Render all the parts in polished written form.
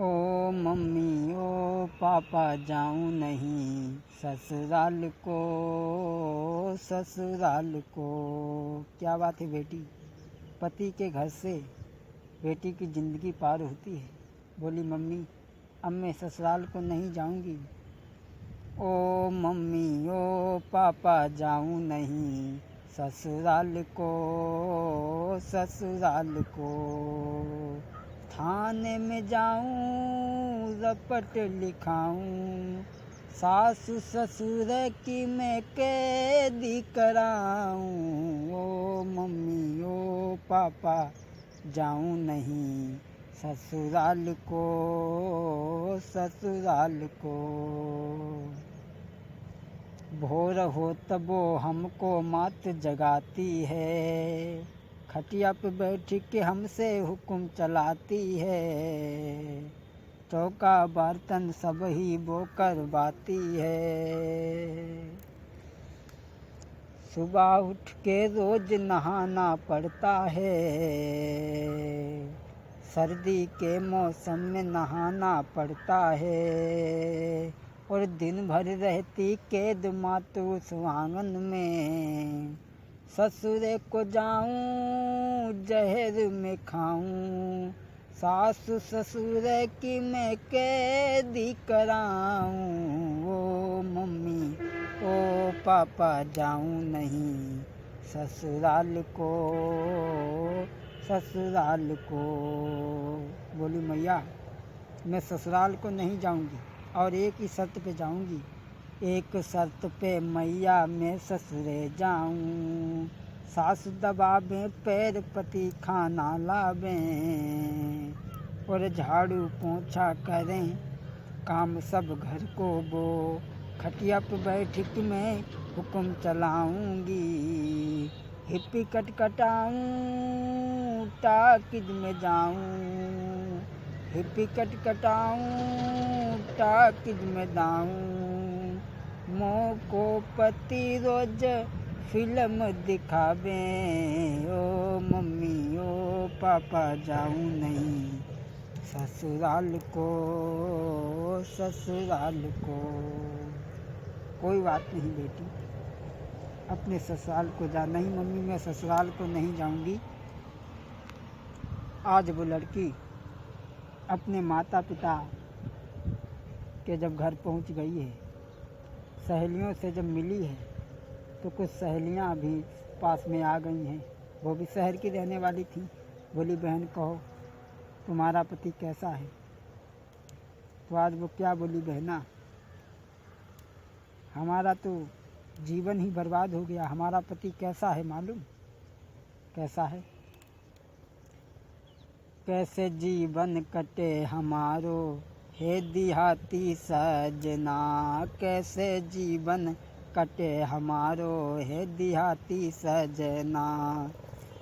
ओ mummy ओ पापा जाऊं नहीं ससुराल को, ससुराल को। क्या बात है बेटी, पति के घर से बेटी की ज़िंदगी पार होती है। बोली मम्मी अब मैं ससुराल को नहीं जाऊंगी। ओ मम्मी ओ पापा जाऊं नहीं ससुराल को, ससुराल को। थाने में जाऊं रपट लिखाऊं, सासु ससुर की मैं कैदी कराऊं। ओ मम्मी ओ पापा जाऊं नहीं ससुराल को, ससुराल को। भोर हो तब वो हमको मात जगाती है, खटिया पे बैठ के हमसे हुक्म चलाती है। चौका बर्तन सब ही वो करवाती है। सुबह उठ के रोज नहाना पड़ता है, सर्दी के मौसम में नहाना पड़ता है। और दिन भर रहती कैद मातूस आंगन में, ससुरे को जाऊं जहर में खाऊं, सासु ससुर की मैं कैदी कराऊं। ओ मम्मी ओ पापा जाऊं नहीं ससुराल को, ससुराल को। बोली मैया मैं ससुराल को नहीं जाऊंगी और एक ही शर्त पे जाऊंगी। एक शर्त पे मैया मैं ससुरे जाऊं, सास दबावें पैर पति खाना लावें, और झाड़ू पोंछा करें काम सब घर को वो। खटिया पे बैठ के मैं हुक्म चलाऊंगी, हिप्पी कटकटाऊं टाकिज में जाऊं, हिप्पी कटकटाऊं टाकिज में दाऊं। मों को पति रोज फिल्म दिखावें, ओ मम्मी ओ पापा जाऊं नहीं ससुराल को, ससुराल को। कोई बात नहीं बेटी, अपने ससुराल को जा। नहीं मम्मी मैं ससुराल को नहीं जाऊंगी। आज वो लड़की अपने माता पिता के जब घर पहुंच गई है, सहेलियों से जब मिली है तो कुछ सहेलियां भी पास में आ गई हैं, वो भी शहर की रहने वाली थी। बोली बहन कहो तुम्हारा पति कैसा है। तो आज वो क्या बोली, बहना हमारा तो जीवन ही बर्बाद हो गया। हमारा पति कैसा है मालूम, कैसा है। कैसे जीवन कटे हमारो हे देहाती सजना, कैसे जीवन कटे हमारो हे देहाती सजना।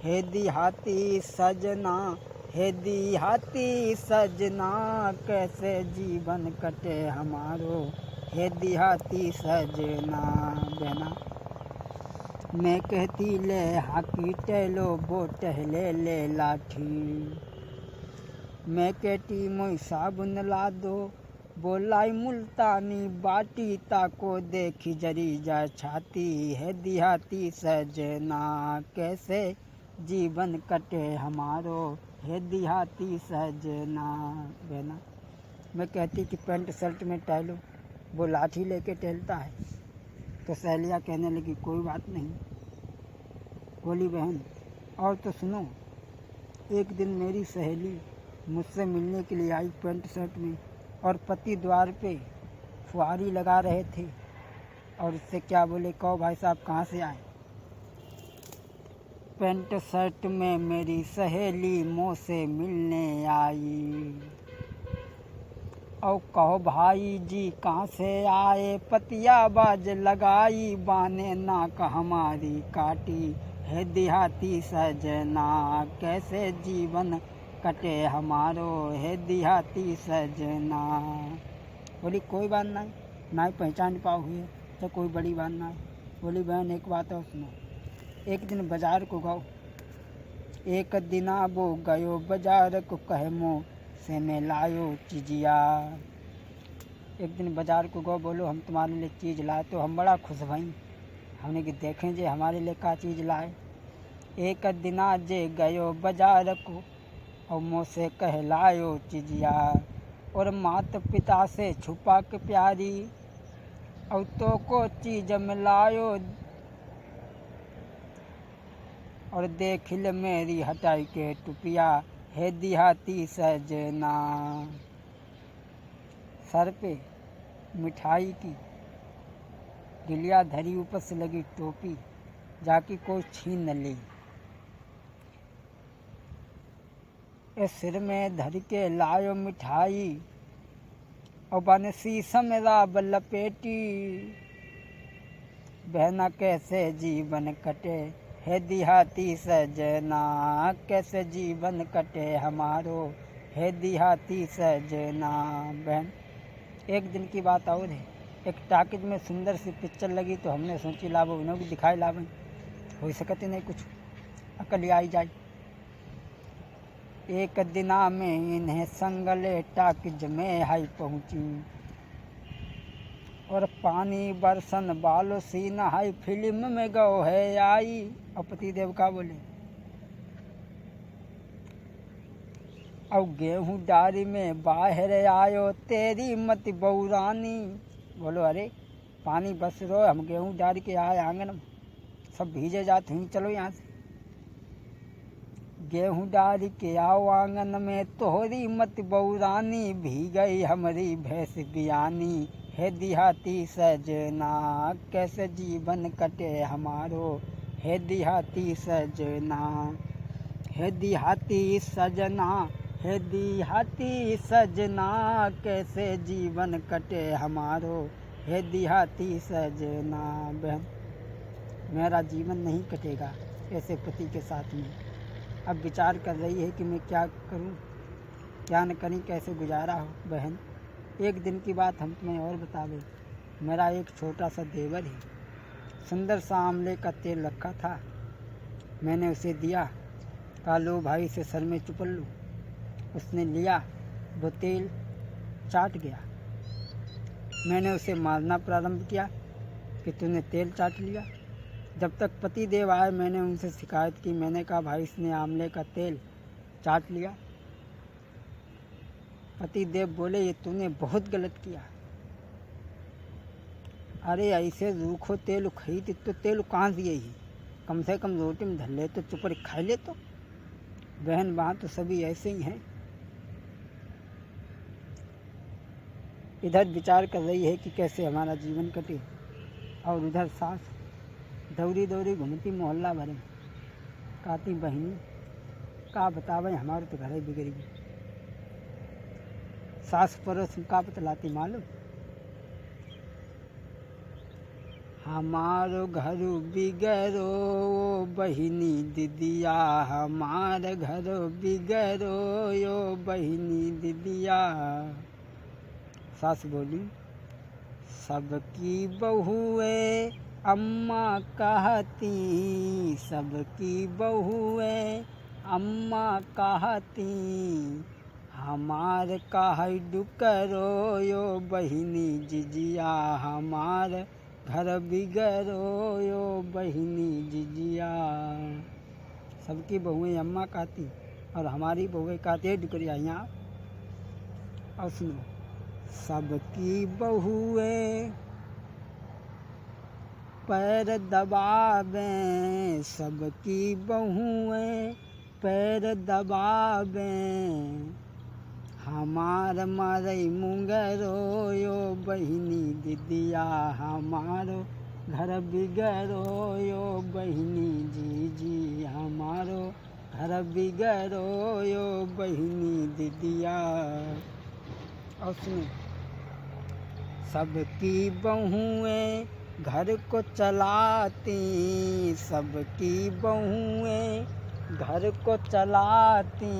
हे देहाती सजना, हे देहाती सजना, कैसे जीवन कटे हमारो हे देहाती सजना। बहना मैं कहती ले हाकी टहलो वो टहले ले लाठी, मैं कहती मोई साबुन ला दो बोलाई मुल्तानी बाटी, ताको देखी जरी जा छाती है देहाती सजना। कैसे जीवन कटे हमारो है देहाती सजना। बहना मैं कहती कि पैंट शर्ट में टहलो, वो लाठी लेके टहलता है। तो सहेलियाँ कहने लगी कोई बात नहीं। बोली बहन और तो सुनो, एक दिन मेरी सहेली मुझसे मिलने के लिए आई पैंट शर्ट में, और पति द्वार पे फुहारी लगा रहे थे, और उससे क्या बोले, कहो भाई साहब कहाँ से आए। पैंट शर्ट में मेरी सहेली मुझसे मिलने आई, और कहो भाई जी कहाँ से आए, पतिया बाज लगाई बाने नाक हमारी काटी है देहाती सजना। कैसे जीवन कटे हमारो है देहाती सजना। बोली कोई बात नहीं, ना पहचान पाओ हुए तो कोई बड़ी बात ना। बोली बहन एक बात और सुनो। एक दिन बाजार को गो, एक दिना वो गयो बाजार को कहमो, से मैं लायो चिजिया। एक दिन बाजार को गो, बोलो हम तुम्हारे लिए चीज़ लाए। तो हम बड़ा खुश भई, हमने कि देखें जे हमारे लिए का चीज़ लाए। एक दिना जे गयो बाजार को और मुँह से कहलायो चिजिया। और मात पिता से छुपा के प्यारी और तो को चीज मिलायो। और देखिल मेरी हटाई के टुपिया है देहाती सजना। सर पे मिठाई की डिलिया धरी, ऊपर से लगी टोपी, जाके कोई छीन न ले। ए सिर में धर के लायो मिठाई और बंसी समरा लपेटी। बहना कैसे जीवन कटे है देहाती सजना। कैसे जीवन कटे हमारो है देहाती सजना। बहन, एक दिन की बात और है, एक टाकिज में सुंदर सी पिक्चर लगी तो हमने सोची लाभ उन्हें भी दिखाई लाभ हो सकते नहीं, कुछ अकल आई जाए। एक दिना में इन्हें संगले टाकिज में हाई पहुँची। और पानी बरसन बालो सी नहाई, फिल्म में गौ है आई। और पति देव का बोले, और गेहूं डारी में बाहर आयो तेरी मत बौरानी। बोलो अरे पानी बस रो, हम गेहूं डारी के आए आंगन में, सब भीजे जाते हुई, चलो यहाँ से। गेहूं डारी के आओ आंगन में तोहरी मत बौरानी। भी गई हमारी भैंस बियानी है देहाती सजना। कैसे जीवन कटे हमारो है देहाती सजना। है देहाती सजना, है देहाती सजना। कैसे जीवन कटे हमारो है देहाती सजना। बहन, मेरा जीवन नहीं कटेगा ऐसे पति के साथ में। अब विचार कर रही है कि मैं क्या करूं, क्या न करूं, कैसे गुजारा हो। बहन, एक दिन की बात हम तुम्हें और बता दें। मेरा एक छोटा सा देवर है, सुंदर सा आंवले का तेल रखा था। मैंने उसे दिया, कहा लो भाई इसे सर में चुपल लो। उसने लिया, वो तेल चाट गया। मैंने उसे मारना प्रारंभ किया कि तूने तेल चाट लिया। जब तक पति देव आए मैंने उनसे शिकायत की। मैंने कहा भाई इसने आंवले का तेल चाट लिया। पति देव बोले ये तूने बहुत गलत किया। अरे ऐसे रूखो तेल खरीद तो तेल कहाँ से यही, कम से कम रोटी में धर ले तो, चुप खा ले तो। बहन वहाँ तो सभी ऐसे ही हैं। इधर विचार कर रही है कि कैसे हमारा जीवन कटे, और उधर सास दौड़ी दौड़ी घूमती मोहल्ला भर में, कहती बहनी का बतावे हमारे तो घर ही बिगड़ गई। सास पड़ोस का बतलाती मालूम, हमारो घर बिगड़ो बहिनी दीदिया। हमार घर बिगड़ो यो बहिनी दीदिया। सास बोली सबकी बहुएं अम्मा कहती, सबकी बहुएं अम्मा कहती। हमार काहे डुकरो यो बहिनी जिजिया। हमार घर बिगड़ो यो बहिनी जिजिया। सबकी बहुएं अम्मा कहती और हमारी बहुएं कहती है डुकरिया। यहाँ और सुनो, सबकी बहुएं पैर दबावें, सबकी बहुएं पैर दबावें। हमार मारई मुंगरो यो बहिनी दीदिया। हमारो घर बिगड़ो यो बहिनी जीजी। हमारो घर बिगड़ो यो बहिनी दीदिया। और सुनो, सबकी बहुएं घर को चलाती, सबकी बहुएं घर को चलाती।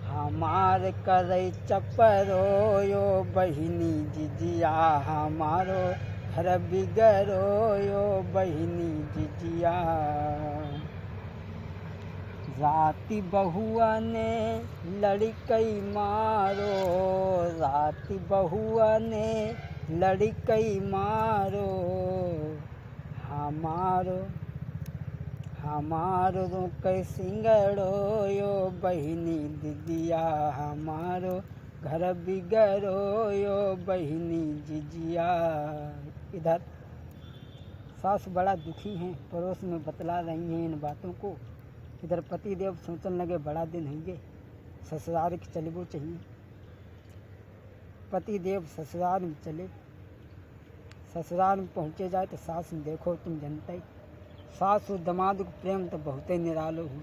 हमार करई चपरो यो बहिनी जिजिया। हमारो घर बिगड़ो यो बहिनी जिजिया। राती बहुआ ने लड़कई मारो, राती बहुआ ने लड़कई मारो, हमारो हमारो रोके सिंगड़ो यो बहिनी दीदिया, हमारो घर बिगड़ो यो बहिनी जिजिया। इधर सास बड़ा दुखी हैं, पड़ोस में बतला रही हैं इन बातों को। इधर पति देव सोचने लगे बड़ा दिन होंगे, ससुराल के चलबो चाहिए। पति देव ससुराल में चले, ससुराल में पहुँचे जाए तो सास में देखो तुम जनते ही, सास और दामाद को प्रेम तो बहुत ही निरालो हो।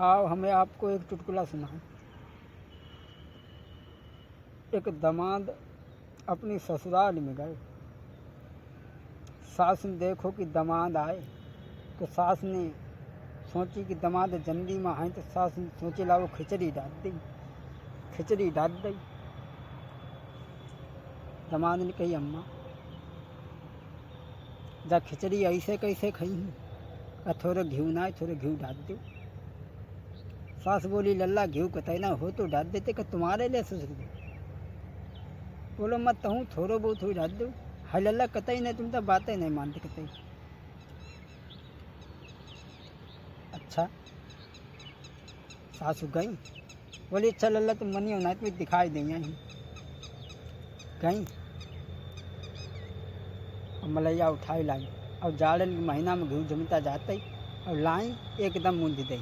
आओ हमें आपको एक चुटकुला सुनाऊं। एक दामाद अपनी ससुराल में गए, सास ने देखो कि दामाद आए तो सास ने सोची कि दामाद जल्दी में आए, तो सास ने सोचे ला वो खिचड़ी डाल दी, खिचड़ी डाल दी। दामाद ने कही अम्मा जा खिचड़ी ऐसे कैसे खाई है, थोड़ा घी ना थोड़ा घी डाल दो। सास बोली लल्ला घी कतई ना हो तो डाल देते कि तुम्हारे लिए ससुर दो। बोलो मत हूँ थोड़ा बहुत हो डाल दो। हाय लल्ला कतई नहीं, तुम तो बातें नहीं मानते कतई। अच्छा सासू गई, बोली अच्छा लल्ला तुम मनी होना तुम्हें दिखाई देंगे ही गई। और मलैया उठाई लाई और जाड़े महीना में घी जमता जाते ही और लाई एकदम मूंद दी।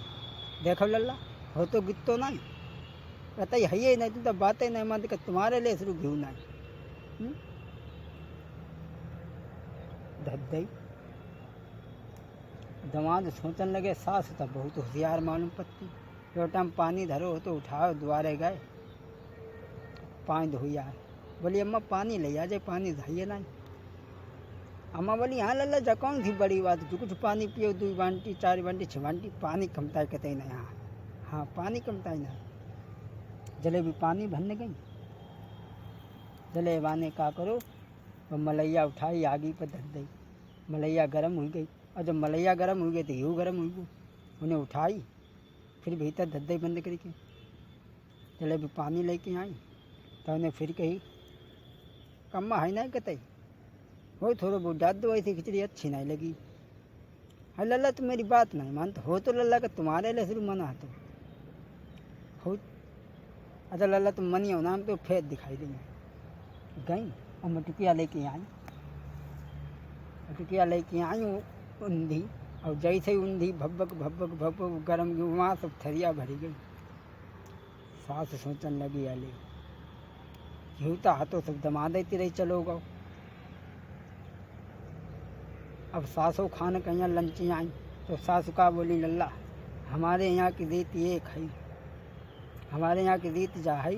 देखो लल्ला हो तो गित तो नहीं, कहता है ये नहीं, तुम तो बातें नहीं मानते कि तुम्हारे लिए शुरू घी नहीं। धद्दई दामाद सोचने लगे सास तो बहुत होशियार मालूम पड़ती, लोटा में पानी धरो तो उठाओ, द्वारे गए पानी धोया। बोली अम्मा पानी ले आ जाए, पानी धाइए नहीं। अम्मा बोली हाँ लल्ला जा कौन थी बड़ी बात, जो कुछ पानी पियो 2 बाल्टी 4 बाल्टी 6 बाल्टी पानी कमता है कहते नहीं। हाँ हाँ पानी कमता है ना। जलेबी पानी भरने गई, जलेबाने का करो और मलैया उठाई आगी पर धर दी। मलैया गर्म हो गई और जब मलैया गर्म हो गई तो यूँ गर्म हो गई, उन्हें उठाई फिर भीतर धर दी बंद करके। जलेबी पानी लेके आई तो उन्हें फिर कही कम्मा है ना कहते हो थोड़ा बहुत डाल दो, ऐसी खिचड़ी अच्छी नहीं लगी। हाँ लल्ला तुम मेरी बात नहीं मानते हो तो लल्ला का तुम्हारे लिए शुरू मना तो हो। अच्छा लल्ला तुम मनी हो ना हम तो फेर दिखाई देंगे। गई और मटुकिया लेके आई, मटुकिया लेके आई ऊंधी, और जैसे ही ऊंधी भब्बक भब्बक भब्बक गर्म की वहाँ सब थरिया भरी गई। सास सोचने लगी अले घूता हाथों सब दमा देती रही चलो गो। अब सासों खाने कहीं लंची आई तो सासू का बोली लल्ला हमारे यहाँ की रीत ये खाई, हमारे यहाँ की रीत जा है